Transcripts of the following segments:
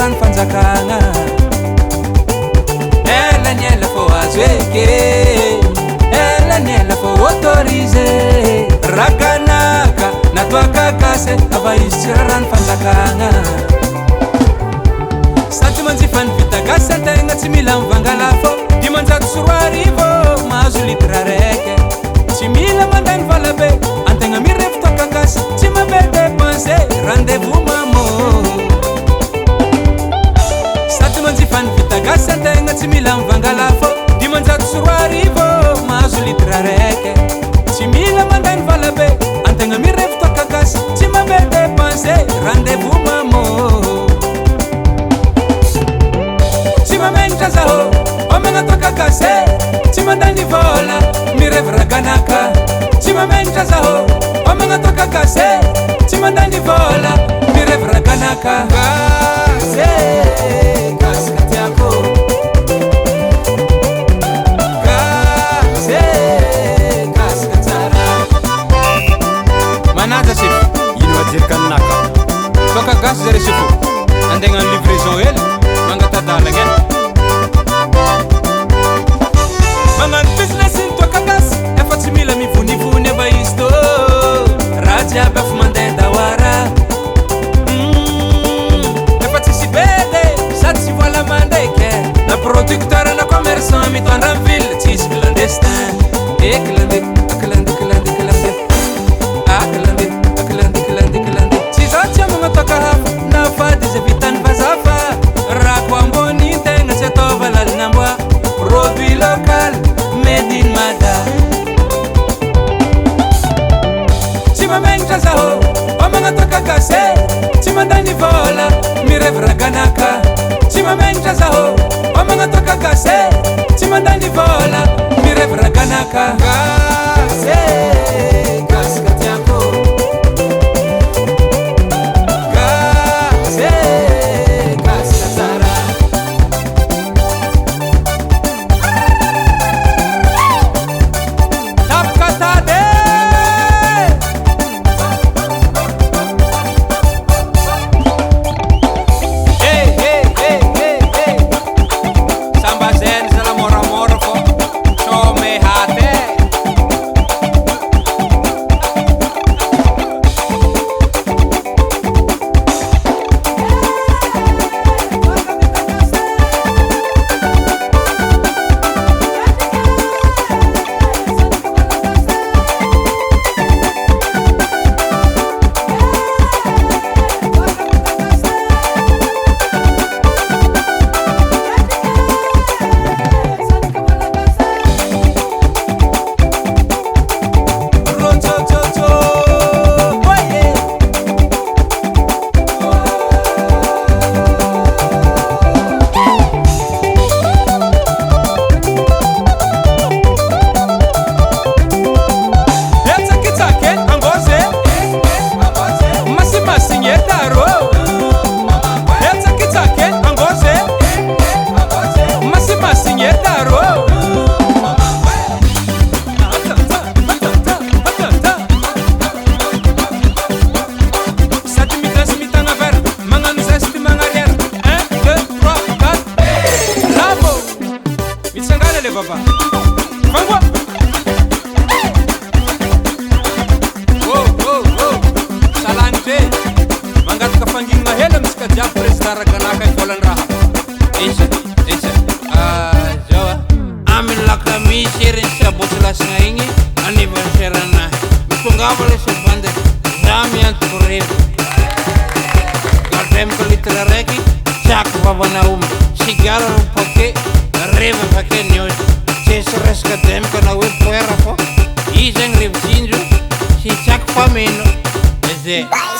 rano fanjakana ela ny ela fô azo eke ela ny ela fô autorisé raganaka natoaka kase ava izy tsy rano fanjakana sady manjifa ny vita gasy antegna tsy mila mivangala fô dimanjato sy roa arivo mahazo litre raiky tsy mila mandany vala be antegna mirefo toaka gasy tsy mabe dépensé rendez-vous mamo sady manjifa ny vita gasy antegna tsy mila mivangala fô dimanjato sy roa arivo mahazo litre raiky tsy mila mandany vala be antegna mirefo toaka gasy tsy mabe dépensé rendez-vous mamo Mentra zaho, omana toka kase, tsy mandany vola, mirevy raganaka. Tsy mentra zaho, omana toka kase, tsy mandany vola, mirevy raganaka. Kase, kasika tiako. Kase, kasika tsara. Manaja sifu, ino ajery kanaka. Toka gasy zare sifu, andegna livraison hely, mangatadalagna. Magnano business ny toaka gasy efa tsy mila mivonivony ava izy tô raha jiaby afa mandeha dawara efa tsisy bedy sady tsy vola mandraiky na producteur na commerçant mitondra amin'ny ville tsisy clandestin clandé tsy zao tsy amagna toaka hafa na fady izy vitany vazafa raha ko ambony tegna tsy ataova lalina mboa produit local made in Mada. Tsy mentra zaho, omana toka kase, tsy mandany vola, mirevy raganaka. Tsy mentra zaho, omana toka kase, tsy mandany vola, mirevy raganaka. Kase, kasika tiako. Kase, kasika tsara.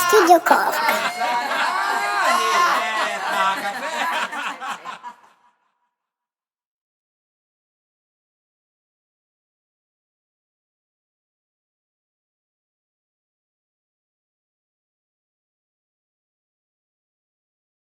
Studio Cork.